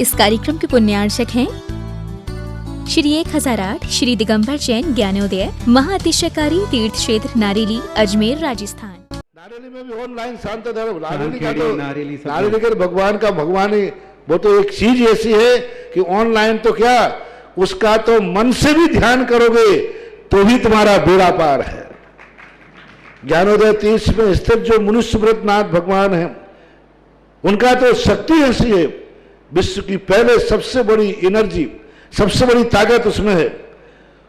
इस कार्यक्रम के पुण्यार्चक हैं श्री 1008 श्री दिगंबर जैन ज्ञानोदय महाअतिशयकारी तीर्थ क्षेत्र नारेली अजमेर राजस्थान। नारेली में भी ऑनलाइन शांत धर्म नारेली का भगवान का भगवान ही वो तो एक चीज ऐसी है कि ऑनलाइन तो क्या उसका तो मन से भी ध्यान करोगे तो भी तुम्हारा बेड़ा पार है। ज्ञानोदय तीर्थ में स्थित जो मुनि सुब्रतनाथ भगवान है उनका तो शक्ति ऐसी है, विश्व की पहले सबसे बड़ी एनर्जी सबसे बड़ी ताकत उसमें है।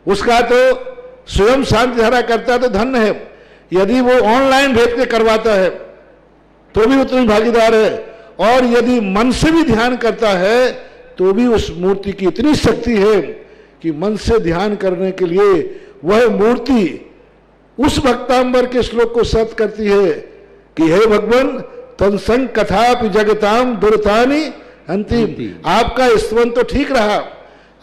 उसका तो स्वयं शांति धारा करता तो धन्य है, यदि वो ऑनलाइन भेज के करवाता है तो भी उतनी भागीदार है, और यदि मन से भी ध्यान करता है तो भी उस मूर्ति की इतनी शक्ति है कि मन से ध्यान करने के लिए वह मूर्ति उस भक्तांबर के श्लोक को सत्य करती है कि हे भगवान तत्संग कथापि जगताम दुर्तानि अंतिम। आपका स्मरण तो ठीक रहा,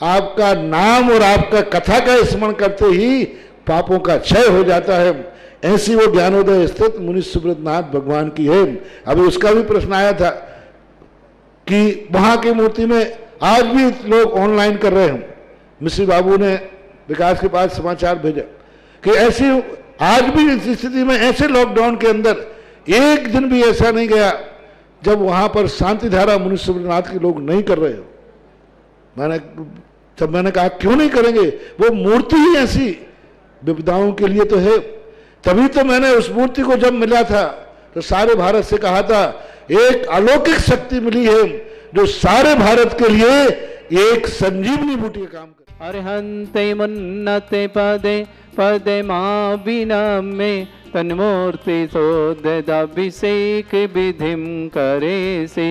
आपका नाम और आपका कथा का स्मरण करते ही पापों का क्षय हो जाता है। ऐसी वो ज्ञानोदय स्थित मुनि सुब्रतनाथ भगवान की है। अभी उसका भी प्रश्न आया था कि वहां की मूर्ति में आज भी लोग ऑनलाइन कर रहे हैं। मिश्री बाबू ने विकास के पास समाचार भेजा कि ऐसी आज भी इस स्थिति में ऐसे लॉकडाउन के अंदर एक दिन भी ऐसा नहीं गया जब वहां पर शांति धारा मुनि सुब्रतनाथ के लोग नहीं कर रहे हो। मैंने कहा क्यों नहीं करेंगे, वो मूर्ति ही ऐसी विपदाओं के लिए तो है। तभी तो मैंने उस मूर्ति को जब मिला था तो सारे भारत से कहा था एक अलौकिक शक्ति मिली है जो सारे भारत के लिए एक संजीवनी बूटी का काम करे। अरहंते मुन्नते पदे पदे मां बिना में तन्मूर्ति सोदभिषेक विधिम करे से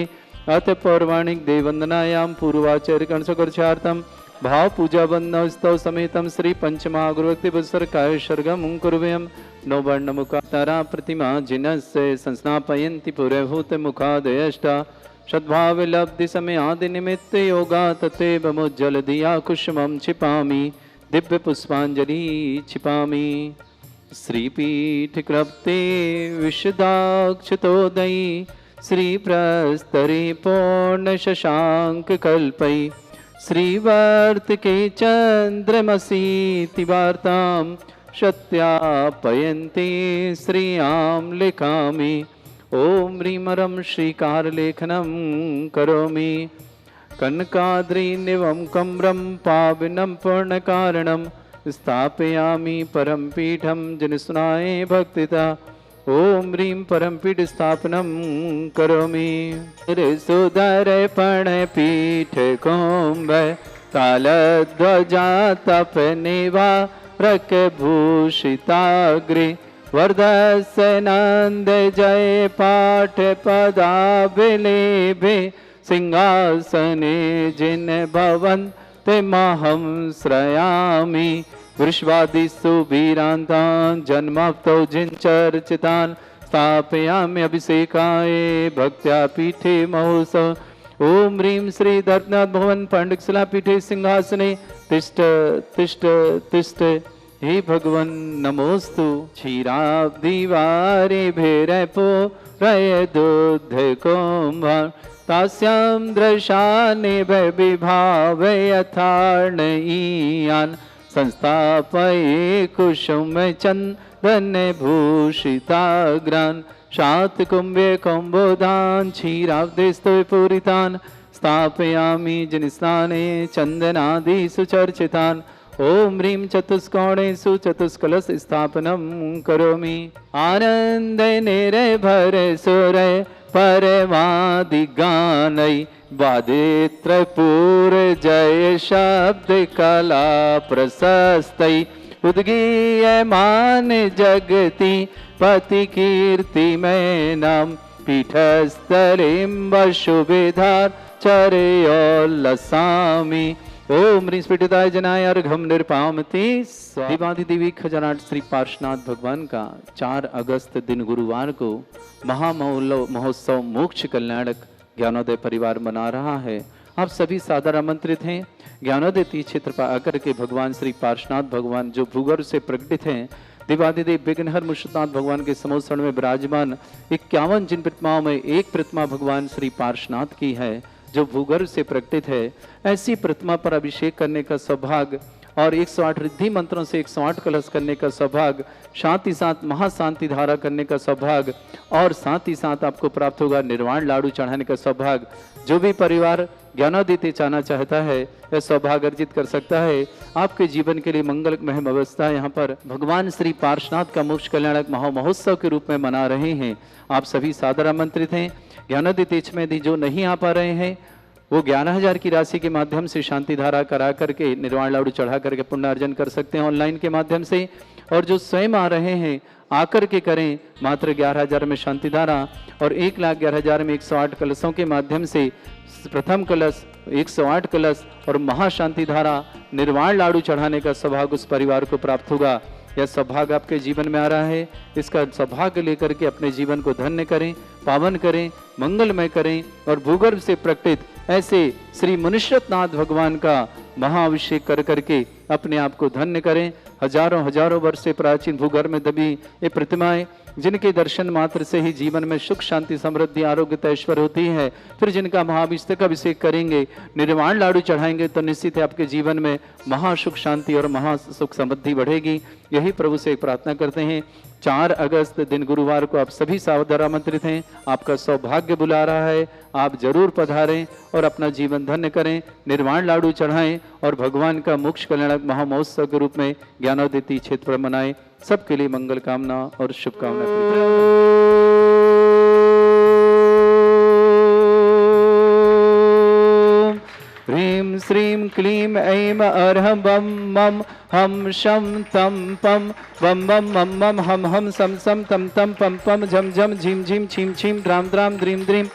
अथ पौर्वाणिक देववंदनायाम पूर्वाचार्य कंसकर्षार्थम भाव पूजा वंदना स्तव समेतम श्री पंचमहागुरुक्ति पुस्तक काय सर्गम कुर्वयम नवर्ण मुखातारा प्रतिमा जिनस्य संस्नापयन्ति पुरभूत मुखादयष्टा सद्भाव लब्धि समय आदि निमित्त योगा ततेव मुज्जल दिया कुसुमं छिपामि दिव्य पुष्पांजलि छिपामि। श्रीपीठ कृप्ते विशदाक्षतोदयी श्री प्रस्तरे पूर्ण शशांक कल्पई श्रीवर्त के चंद्रमसी वार्ताम सत्यापयन्ते श्रियाम लिखामि। ओम ह्रीमरम श्रीकार लेखनम करोमि कनकाद्रि निवम कम्रम पावनम पूर्ण कारणम स्थापयामि परम पीठम जनसुनाए भक्तिता। ओम ह्रीं परम पीठ स्थापनम करोमि। सुदर्पण पीठ कुंभ तालध्वजा तपनेवा रक भूषिताग्रे वर्धस्य नंद जय पाठ पदाभिलेभे सिंहासने जिन भवन ते महं श्रयामि। वृषवादिषु वीरान्तान् जन्माप्तौ जिन चर्चितान् स्थापयामि अभिषेकाय भक्त्या पीठे महोत्सव। ओम ह्रीं श्री दर्पनाथ भवन पंडितशिला पीठे सिंहासने तिष्ठ तिष्ठ तिष्ठ। हे भगवन नमोस्तु। क्षीराब्धिवारे भैरपो रय दुध कुम्भार तास्यां दृशाने विभाव यथार्णयीयान् संस्थापये कुसुम चंदन भूषिताग्रान् शात कुंभे कुंभोदान क्षीराब्धिस्तु पूरितान् स्थापयामि जिनस्थाने चंदनादि सुचर्चितान्। ओम ह्रीं चतुष्कोणेषु चतुष्कलश स्थापनम करोमि। आनंद निर्भर सुर परमादि गानै वादित्र पूर जय शब्द कला प्रशस्तै उद्गीयमान जगति पति कीर्ति में नाम पीठस्थलिं वशुविधार चरयोल्लसामि। ओम ह्रीं स्फटिकाय जनाय अर्घम निर्पामति। दिवादिदेवी खजानाट श्री पार्श्वनाथ भगवान का 4 अगस्त दिन गुरुवार को महोत्सव मोक्ष कल्याणक ज्ञानोदय परिवार मना रहा है। आप सभी सादर आमंत्रित हैं। ज्ञानोदय तीर्थ क्षेत्र पर आकर के भगवान श्री पार्श्वनाथ भगवान जो भूगर्भ से प्रकटित हैं देवादिदेव विघ्नहर मुर्शिदाबाद भगवान के समोसण में विराजमान 51 जिन प्रतिमाओं में एक प्रतिमा भगवान श्री पार्श्वनाथ की है, जो भूगर्भ से प्रकटित है, ऐसी प्रतिमा पर अभिषेक करने का सौभाग्य और 108 रिद्धि मंत्रों से 108 कलश करने का सौभाग्य, साथ ही साथ महाशांति धारा करने का सौभाग्य और साथ ही साथ आपको प्राप्त होगा निर्वाण लाडू चढ़ाने का सौभाग्य। जो भी परिवार ज्ञानोदित चाहना चाहता है यह सौभाग्य अर्जित कर सकता है। आपके जीवन के लिए मंगलमय व्यवस्था यहाँ पर भगवान श्री पार्श्वनाथ का मोक्ष कल्याणक महामहोत्सव के रूप में मना रहे हैं। आप सभी सादर आमंत्रित हैं। ज्ञानोदित में जो नहीं आ पा रहे हैं वो 11,000 की राशि के माध्यम से शांति धारा करा करके निर्वाण लाडू चढ़ा करके पुण्य अर्जन कर सकते हैं ऑनलाइन के माध्यम से। और जो स्वयं आ रहे हैं आकर के करें मात्र 11,000 में शांति धारा और 1,11,000 में 108 कलशों के माध्यम से प्रथम कलश 108 कलश और महाशांति धारा निर्वाण लाडू चढ़ाने का सौभाग्य उस परिवार को प्राप्त होगा। यह सौभाग्य आपके जीवन में आ रहा है। इसका सौभाग्य लेकर के अपने जीवन को धन्य करें, पावन करें, मंगलमय करें और भूगर्भ से प्रकटित ऐसे श्री मुनिश्रतनाथ भगवान का महाअभिषेक कर करके अपने आप को धन्य करें। हजारों हजारों वर्ष से प्राचीन भूगर्भ में दबी ये प्रतिमाएं जिनके दर्शन मात्र से ही जीवन में सुख शांति समृद्धि आरोग्य ऐश्वर्य होती है, फिर जिनका महाअभिषेक अभिषेक करेंगे निर्वाण लाडू चढ़ाएंगे तो निश्चित है आपके जीवन में महासुख शांति और महासुख समृद्धि बढ़ेगी। यही प्रभु से प्रार्थना करते हैं। 4 अगस्त दिन गुरुवार को आप सभी सावधान आमंत्रित हैं। आपका सौभाग्य बुला रहा है, आप जरूर पधारें और अपना जीवन धन्य करें, निर्वाण लाडू चढ़ाएं और भगवान का मोक्ष कल्याणक महामहोत्सव के रूप में ज्ञानोदित क्षेत्र पर मनाएं। सबके लिए मंगल कामना और शुभकामना। ह्रीं श्रीं क्लीं ऐं अर्हं बम मम हम शम तम पम बम बम मम मम हम हम सम सम तम तम पम पम झम झम झीम झीम छीम छीम द्राम द्राम द्रीम द्रीम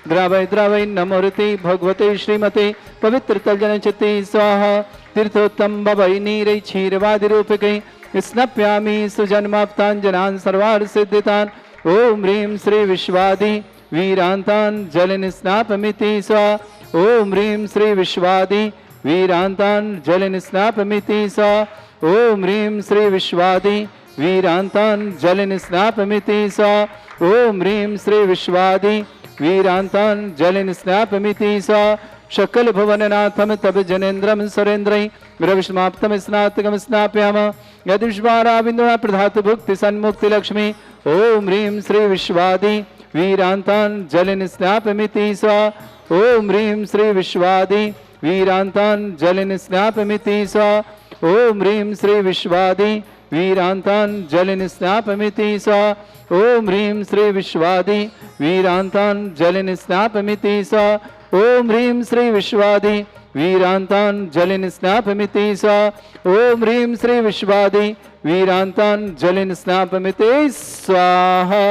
द्रावय द्रावय नमोरते भगवते श्रीमते पवित्र तलजनचते स्वाहा तीर्थोत्तम बवै नीरै क्षीरवादि रूपकै स्नप्यामि सुजन्माप्ताञ्जनान् सर्वार्थ सिद्धितान्। ओम ह्रीं श्री विश्वादि वीरान्तान् जलन स्नापमिति स्वाहा। ओम ह्रीं श्री विश्वादि वीरान्तान् जलन स्नापमिति स्वाहा। ओम ह्रीं श्री विश्वादि वीरान्तान् जलन स्नापमिति स्वाहा। ओम ह्रीं श्री विश्वादि वीरान्तान् जलन स्नापमिति स्वाहा। शकल भुवननाथम तब जनेन्द्रम सुरेन्द्रै रविष्माप्तम स्नातकम स्नाप्याम यदुष्वाराविन्दुना प्रधातु भुक्ति सन्मुक्ति लक्ष्मी। ओम ह्रीं श्री विश्वादि वीरान्तान् जलन स्नापमिति स्वाहा। ओम ह्रीं श्री विश्वादि वीरान्तान् जलन स्नापमिति स्वाहा। ओम ह्रीं श्री विश्वादि वीरान्तान् जलन स्नापमिति स्वाहा। ओम ह्रीं श्री विश्वादि वीरान्तान् जलन स्नापमिति स्वाहा। ओम ह्रीं श्री विश्वादि वीरान्तान् जलन स्नापमिति स्वाहा। ओम ह्रीं श्री विश्वादि वीरान्तान् जलन स्नापमिति स्वाहा।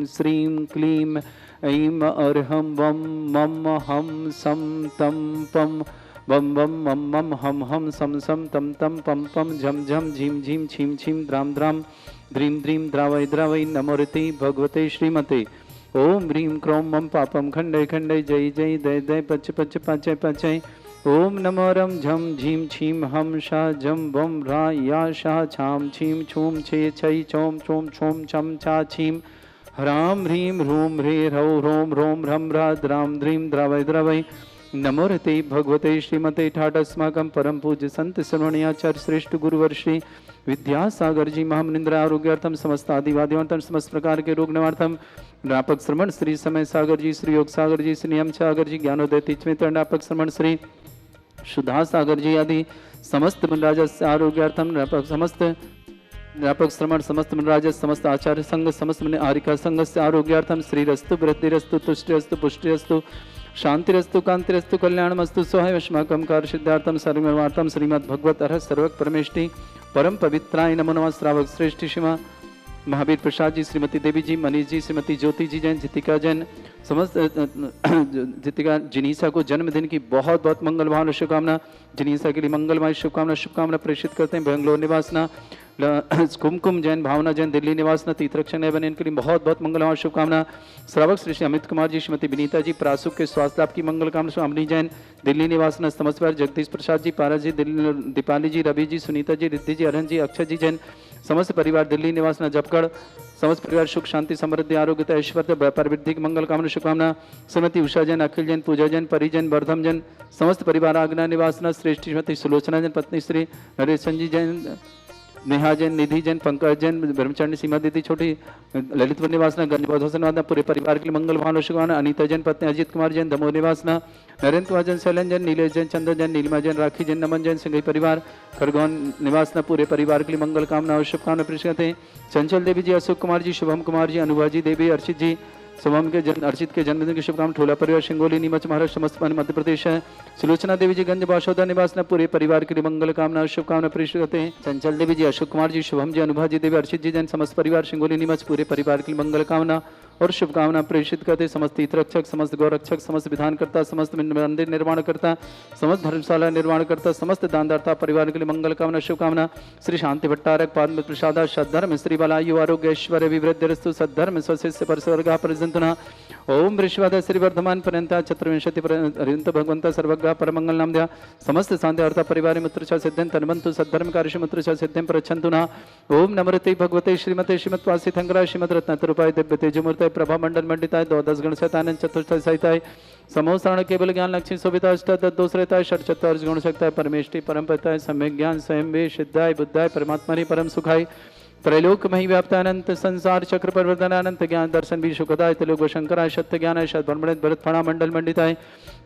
श्रीं क्लीं ऐं अर्हं वम मम हम सम तम पम बम बम मम मम हम हम सम सम तम तम पम पम झम झम झीम झीम छीम छीम द्राम द्राम द्रीम द्रीम द्रावय द्रावय नमोरते भगवते श्रीमते। ओम ह्रीं क्रों मम पापम खंडय खंडय जय जय दय दय पच पच पचय पचय। ओम नमो रम झम झीम छीम हम शा झम बम रा या शा छाम छीम छूम छे छई छोम छोम छोम छम छा छीम ह्रां ह्रीं ह्रूं ह्रे ह्रौ ह्रों ह्रों ह्रं ह्रा द्रां द्रीं द्रावय द्रावय नमोरते भगवते श्रीमते ठाटस्माकं परम पूज्य संत श्रवणीयाचार्य श्रेष्ठ गुरुवर्षि विद्यासागर जी महामनिंद्र आरोग्यार्थम समस्त आदिवादियों समस्त प्रकार के रोग निवार्थम व्यापक श्रमण श्री समय सागर जी, श्री योग सागर जी, श्री नियम सागर जी, ज्ञानोदय तीर्थमित्र व्यापक श्रमण श्री सुधा सागर जी आदि समस्त मनराज आरोग्यार्थम व्यापक समस्त व्यापक श्रमण समस्त मनराज समस्त आचार्य संघ समस्त मन आरिका संघ से आरोग्यार्थम श्रीरस्तु वृद्धिरस्तु तुष्टिरस्तु पुष्टिरस्तु शांतिरस्तु कांतिरस्तु कल्याणमस्तु स्वयं कार्य सिद्धार्थम सर्वनिर्वार्थम श्रीमद् भगवत अर्ह सर्वक परमेष्टि परम पवित्राय नमो नमः। श्रावक श्रेष्ठ शिवा महावीर प्रसाद जी, श्रीमती देवी जी, मनीष जी, श्रीमती ज्योति जी जैन, जितिका जैन, समस्त जितिका जिनीसा को जन्मदिन की बहुत बहुत मंगल भावना शुभकामना। जिनीसा के लिए मंगलमय शुभकामना प्रेषित करते हैं। बेंगलोर निवासना कुमकुम जैन, भावना जैन, दिल्ली निवासना, तीर्थरक्षण है बने, इनके लिए बहुत बहुत मंगलमय शुभकामना। श्रावक श्री अमित कुमार जी, श्रीमती विनीता जी, प्रासुक के स्वास्थ्य लाभ की मंगल कामना। अमनी जैन, दिल्ली निवासना, समस्त परिवार, जगदीश प्रसाद जी, पारस जी, दीपाली जी, रवि जी, सुनीता जी, रिद्धि जी, अरहन जी, अक्षय जी जैन, समस्त परिवार, दिल्ली निवासना, जपगढ़, समस्त परिवार सुख शांति समृद्धि आरोग्यता ऐश्वर्य व्यापार वृद्धि की मंगल कामना शुभकामना। श्रीमती उषा जैन, अखिल जैन, पूजा जैन, परिजन, वर्धम जैन, समस्त परिवार, आगना निवासना, श्रेष्ठ श्रीमती सुलोचना जैन, पत्नी श्री नरेश जी जैन, नेहा जैन, निधि जैन, पंकज जैन, ब्रह्मचारिणी सीमा दीदी, छोटी ललितपुर निवासना, गंजबौद्ध होसन, पूरे परिवार के लिए मंगल भावना शुभकामना। अनीता जैन, पत्नी अजीत कुमार जैन, दमोह निवासना, नरेंद्र कुमार जैन, शैलन जैन, नीलेश जैन, चंद्र जैन, नीलिमा जैन, राखी जैन, नमन जैन, सिंघई परिवार, खरगोन निवासना, पूरे परिवार के लिए मंगल कामना और शुभकामना प्रेषित करते हैं। चंचल देवी जी, अशोक कुमार जी, शुभम कुमार जी, अनुभा जी देवी, अर्चित जी, शुभम के अर्चित के जन्मदिन की शुभकामना। ठोला परिवार, शिंगोली, नीमच, महाराष्ट्र, समस्त मध्य प्रदेश है। सुलोचना देवी जी, गंज बाशोदा निवासना, पूरे परिवार के लिए मंगल कामना और शुभकामना प्रेषित करते हैं। चंचल देवी जी, अशोक कुमार जी, शुभम जी, अनुभा जी देवी, अर्चित जी जैन, समस्त परिवार, शिंगोली, नीमच, पूरे परिवार के लिए मंगल कामना और शुभकामना प्रेषित करते। समस्त तीर्थरक्षक, समस्त गौरक्षक, समस्त विधानकर्ता, समस्त मंदिर निर्माण करता, समस्त धर्मशाला निर्माण करता, समस्त दानदाता परिवार के लिए मंगल कामना शुभकामना। श्री शांति भट्टारक पाद प्रसादा सद्धर्म श्री बलायु आरोग्य ऐश्वर्य विवृद्धिरस्तु सद्धर्म स्वशिष्य परस्वर्गा परिजंतुना। ओम वृषवाद श्री वर्धमान पर्यंता चतुर्विंशति पर्यंत भगवंता सर्वज्ञ परमंगल नाम द्या समस्त शांति अर्था परिवार मित्र सिद्धं तन्वन्तु सद्धर्म कार्य मित्र सिद्धं प्रच्छन्तु ना। ओम नमृते भगवते श्रीमते श्रीमत्वासी थंगरा श्रीमद रत्नतरूपाय दिव्य तेजमूर्ताय प्रभा मंडल मंडिताय द्वादश गण शतानंद चतुर्थ सहिताय समोसरण केवल ज्ञान लक्ष्मी शोभिता अष्टदोषरताय षट्चत्वार्ष गुण शक्ताय परमेष्टि परमपताय सम्यक ज्ञान स्वयं वे सिद्धाय बुद्धाय परमात्मने परम सुखाय त्रैलोक मही व्याप्तानंत संसार चक्र प्रवर्तनानंत ज्ञान दर्शन भी सुखदाय त्रिलोक शंकराय सत्य ज्ञान श्रद्ध भरत फणा मंडल मंडिताय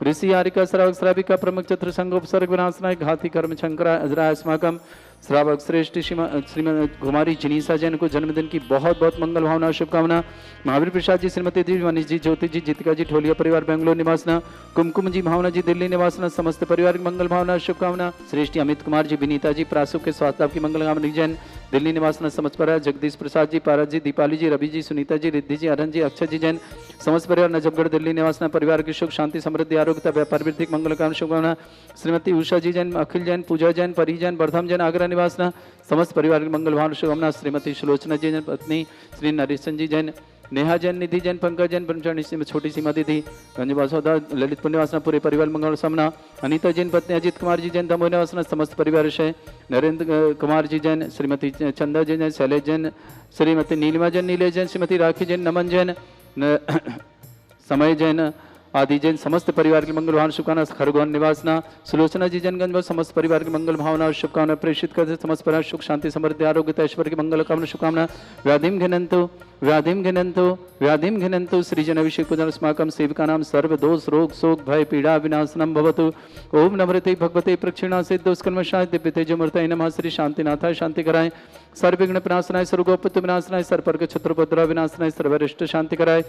ऋषि आरिका श्रावक श्राविका प्रमुख चतुर संगोपसर्ग विनाशनाय घाती कर्म शंकराय अजराय अस्माकम श्रावक श्रेष्ठ श्रीमती कुमारी जिनीसा जैन को जन्मदिन की बहुत बहुत मंगल भावना और शुभकामना। महावीर प्रसाद जी, श्रीमती देवी, मनीष जी, ज्योति जी, जितिका जी, ठोलिया परिवार बेंगलोर निवासना, कुमकुम जी, भावना जी, दिल्ली निवासना, समस्त परिवार की मंगल भावना और शुभकामना। श्रेष्ठ अमित कुमार जी, विनीता जी, प्रासुक के स्वास्थ्य लाभ की मंगल कामना जैन, दिल्ली निवासना, समस्त परिवार, जगदीश प्रसाद जी, पारस जी, दीपाली जी, रवि जी, सुनीता जी, रिद्धि जी, अरहन जी, अक्षय जी जैन, समस्त परिवार, नजफगढ़ दिल्ली निवासना, परिवार की सुख शांति समृद्धि आरोग्यता व्यापार वृद्धि मंगल कामना शुभकामना। श्रीमती उषा जी जैन, अखिल जैन, पूजा जैन, परी जैन, वर्धम जैन, आगरा निवासना, समस्त परिवार की मंगल भावना शुभकामना। श्रीमती सुलोचना जी जैन, पत्नी श्री नरेशन जी जैन, नेहा जैन, निधि जैन, पंकज जैन, ब्रह्मचारिणी छोटी सीमा दीदी, गंजबासौदा, ललितपुर निवासना, पूरे परिवार मंगल सामना। अनीता जैन, पत्नी अजीत कुमार जी जैन, दमोह निवासना, समस्त परिवार है। नरेंद्र कुमार जी जैन, श्रीमती चंदा जैन, शैलेश जैन, श्रीमती नीलिमा जैन, नीलेश जैन, श्रीमती राखी जैन, नमन जैन, समय जैन आदि जैन, समस्त परिवार की मंगल भावना शुभकामना। खरगोन निवासना, सुलोचना जी जनगंज, समस्त परिवार की मंगल भावना और शुभकामना प्रेषित करते। समस्त परिवार सुख शांति समृद्धि आरोग्य ऐश्वर्य की मंगल कामना शुभकामना। व्याधिम घिनंतु व्याधिम घिनंतु व्याधिम घिनंतु सृजन अभिषेक पूजन अस्माकं सेविका नाम सर्व दोष रोग शोक भय पीड़ा विनाशनम भवतु। ओम नमृते भगवते प्रक्षिणा सिद्ध दुष्कर्मशाय दिव्य तेजमूर्तये नमः। श्री शांतिनाथाय शांति कराय, सर्वविघ्न विनाशनाय, सर्वगोपत्व विनाशनाय, सर्पर्क छत्रपद्रा विनाशनाय, सर्वरिष्ट शांति कराय।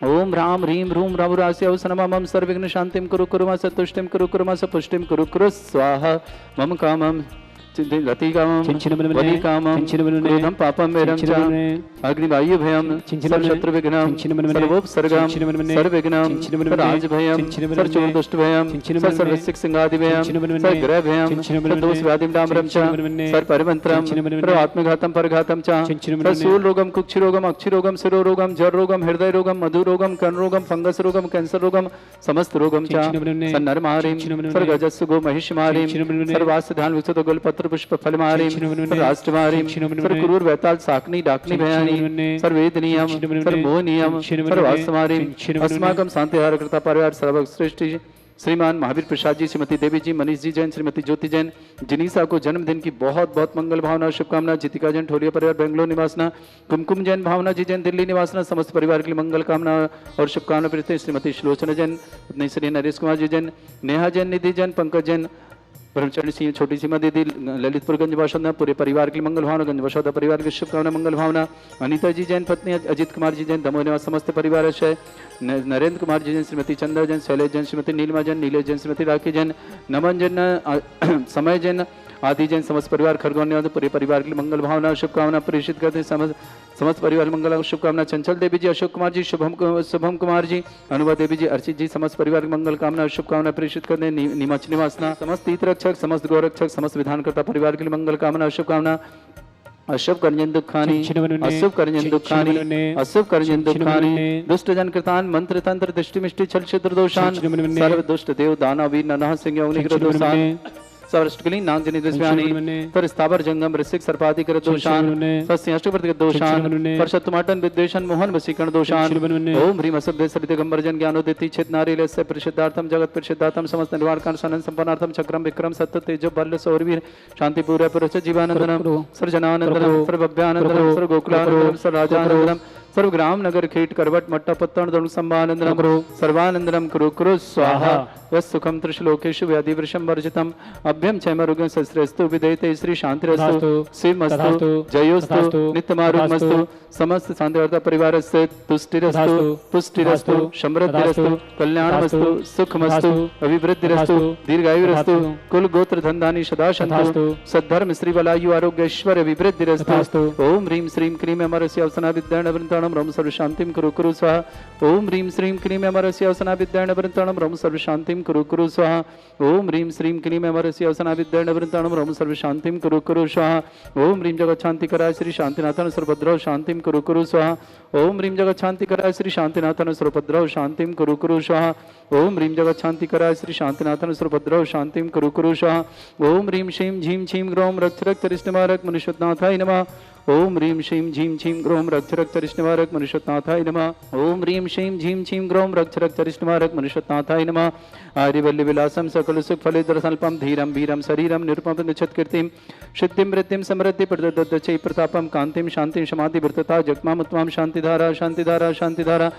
ओम ह्राम ह्रीं ह्रूम रघुरास्य औसनमं सर्वविघ्न शांतिं कुरु कुरु मा सतुष्टिं कुरु कुरु मा सपुष्टिं कुरु कुरु स्वाहा। मम कामं रति कामं वदि कामं क्रोधं पापं मेरं च अग्निवायु भयं सर्वशत्रु विघ्नं सर्वोपसर्गं सर्वविघ्नं सर्वराज भयं सर्वचोरदुष्ट भयं सर्वसिक सिंहादि भयं सर्वग्रह भयं सर्वदोष व्याधिं डाम्रं च सर्वपरिमन्त्रं सर्वात्मघातं परघातं च सर्वशूल रोगं कुक्षि रोगं अक्षि रोगं शिरो रोगं जर रोगं हृदय रोगं मधु रोगं कर्ण रोगं फंगस रोगं कैंसर रोगं समस्त रोगं च सन्नरमारीं सर्वगजस्सु गो महिषमारीं सर्वास्य ध्यान विशुद्ध गोलपत्र पुष्प फलमारीं राष्ट्रमारीं सर्वक्रूर वैताल साकनी डाकनी भयानी सर्वेदनीयं सर्वमोहनीयं सर्वास्मारीं अस्माकं शांतिहार कृता परिवार सर्वश्रेष्ठ श्रीमान महावीर प्रसाद जी, श्रीमती देवी जी, मनीष जी जैन, श्रीमती ज्योति जैन, जिनीसा को जन्मदिन की बहुत बहुत मंगल भावना और शुभकामना। जितिका जैन, ठोलिया परिवार बेंगलोर निवासना, कुमकुम जैन, भावना जी जैन, दिल्ली निवासना, समस्त परिवार के लिए मंगल कामना और शुभकामना प्रीति हैं। श्रीमती सुलोचना जैन, अपने श्री नरेश कुमार जी जैन, नेहा जैन, निधि जैन, पंकज जैन, ब्रह्मचारिणी सिंह, छोटी सीमा दीदी, ललितपुर गंज बाशौदा, पूरे परिवार की मंगल भावना। गंज बाशौदा परिवार की शुभकामना मंगल भावना। अनीता जी जैन, पत्नी अजीत कुमार जी जैन, दमोह निवास, समस्त परिवार है। नरेंद्र कुमार जी जैन, श्रीमती चंद्र जैन, शैलेश जैन, श्रीमती नीलिमा जैन, नीलेश जैन, श्रीमती राखी जैन, नमन जैन, समय जैन आदि जैन समस्त परिवार खरगोन पूरे परिवार के लिए मंगल भावना शुभकामना प्रेषित करते हैं। समस्त परिवार मंगल शुभकामना चंचल देवी जी, अशोक कुमार जी, शुभम कुमार जी, अनुभा देवी जी, अर्चित जी, समस्त परिवार की मंगल कामना शुभकामना प्रेषित करते हैं। नीमच निवासना समस्त तीर्थ रक्षक, समस्त गौरक्षक, समस्त विधानकर्ता परिवार के लिए मंगल कामना शुभकामना। अशुभ कर्जन दुखानी, अशुभ कर्जन दुखानी, अशुभ कर्जन दुखानी, दुष्ट जन कृतान मंत्र तंत्र दृष्टि मिष्टि छल छिद्र दोषान, सर्व दुष्ट देव दानव वीर नरह सिंह अग्निग्रह दोषान, सर्वष्टकली नाग जनित विस्व्यानि, पर स्थावर जंगम ऋषिक सर्पाधिक दोषान, स्वस्य अष्टवर्तिक दोषान, परशतमाटन विद्वेषण मोहन वशीकरण दोषान। ओम ह्रीम असुभ्य सरित गंबरजन ज्ञानोदिति छित नारीलस्य परिशुद्धार्थम जगत परिशुद्धार्थम समस्त निर्वाणकान सनन संपन्नार्थम चक्रम विक्रम सत्य तेजो बल सौरवीर शांति पूर्व पुरुष जीवानंदनम सर्जनानंदनम सर्वभव्यानंदनम सर्वगोकुलानंदनम सर्वराजानंदनम सर्वग्राम नगर खेट करवट मट्टा पत्तन दंड संभानंदनम सर्वानंदनम कुरु कुरु स्वाहा यस्सुखम त्रिशलोकेषु व्याधि वृषम वर्जितम अभ्यम क्षयमरुगं सस्रेस्तु विदेते श्री शांतिरस्तु शिवमस्तु जयोस्तु नित्यमारुगमस्तु समस्त शांतिवर्ता परिवारस्य तुष्टिरस्तु पुष्टिरस्तु समृद्धिरस्तु कल्याणमस्तु सुखमस्तु अभिवृद्धिरस्तु दीर्घायुरस्तु कुल गोत्र धनधानि सदा सन्तु सद्धर्म श्री वलायु आरोग्य ऐश्वर्य विवृद्धिरस्तु। ओम ह्रीं श्रीं क्लीं अमरस्य अवसना विद्याण वृंताणम रम सर्व शांतिम कुरु कुरु स्वाहा। ओम ह्रीं श्रीं क्लीं अमरस्य अवसना विद्याण वृंताणम रम सर्व शांतिम कुरु कुरु स्वाहा। ओम ह्रीं श्रीं क्लीं अमरस्य अवसना विद्याण वृंताणम रम सर्व शांतिम कुरु कुरु स्वाहा। ओम ह्रीं जगत शांति कराय श्री शांतिनाथन सर्वभद्रव शांतिम कुरु कुरु स्वाहा। ओम ह्रीं जगत शांति कराय श्री शांतिनाथन सर्वभद्रव शांतिम कुरु कुरु स्वाहा। ओम ह्रीं जगत शांति कराय श्री शांतिनाथन सर्वभद्रव शांतिम कुरु कुरु स्वाहा। ओम ह्रीं श्रीं झीं छीं ग्रौं रक्ष रक्त रिष्टमारक मनुष्यनाथाय नमः। ओम ह्रीं श्रीं झीं छीं ग्रौं रक्ष रक्त रिष्टमारक मनुष्यनाथाय नमः। ओम ह्रीं श्रीं झीं छीं ग्रौं रक्ष रक्त रिष्टमारक मनुष्यनाथाय नमः। आर्यवल्ली विलासम सकल सुख फलेद्र संल्पम धीरम वीरम शरीरम निरुपम निच्छत कीर्तिम सिद्धिम वृत्तिम समृद्धि प्रददच्चै प्रतापम कांतिम शांतिम समाधि वृत्तता जगमाम उत्तमाम शांतिधारा शांतिधारा शांतिधारा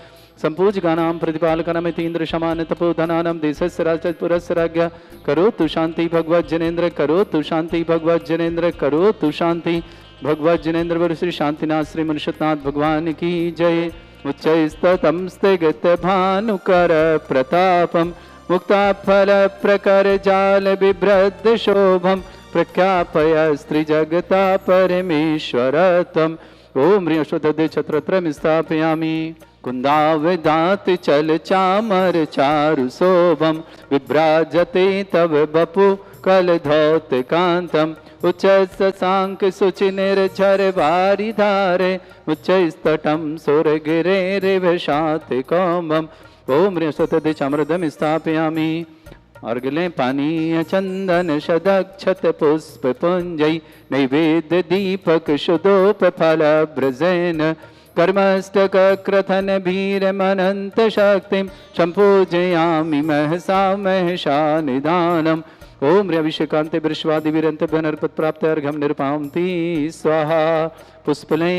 संपूजकानां प्रतिपालकनमितीन्द्र शमान तपोधनानं देशस्य राजपुरस्य राज्ञा करोतु शांति भगवत जनेन्द्र करोतु शांति भगवत जनेन्द्र करोतु शांति भगवत जनेन्द्र वर श्री शांतिनाथ श्री मनुष्यनाथ भगवान की जय। उच्चैस्ततं स्थिगत भानुकर प्रतापम मुक्ता फल प्रकर जाल बिभ्रद शोभम प्रख्यापय स्त्री जगता परमेश्वरत्वम्। ओम ह्रीं अश्वत्थ छत्रत्रयं स्थापयामि कुन्दावदात चल चामर चारु शोभम विभ्राजते तव बपु कल धौत कांतम उच्च सांक सुचि निर्झर वारी धारे उच्च स्तटम सुर गिरे रिवशात कौमम। ओम ह्रीं अश्वत्थ चामरदम स्थापयामि अर्घले पानीय चंदन शदक्षत पुष्प पुंजै नैवेद्य दीपक शुद्धोप फल ब्रजेन कर्मष्टक क्रथन भीरमनंत शक्तिं संपूजयामि महसा महसा निदानम्। ओम ह्रीं अभिषेकान्ते वृषवादि वीरन्ते भनर्पत प्राप्त अर्घम निरुपान्ति स्वाहा। पुष्पले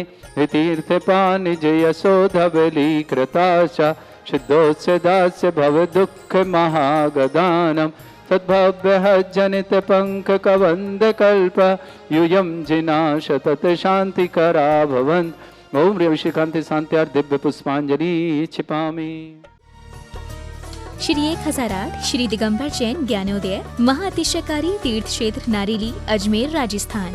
तीर्थ पानि जयसो धवली कृताशा सिद्धोस्य दास्य भव दुख महागदानम सद्भव्य जनित पंक कवंद कल्प यूयम जिनाश तत शांति करा भवंत। ओम ह्रीं अभिषेकान्ते शांत्यार दिव्य पुष्पांजलि क्षिपामि। श्री 1008 श्री दिगंबर जैन ज्ञानोदय महाअतिशयकारी तीर्थ क्षेत्र नारेली अजमेर राजस्थान।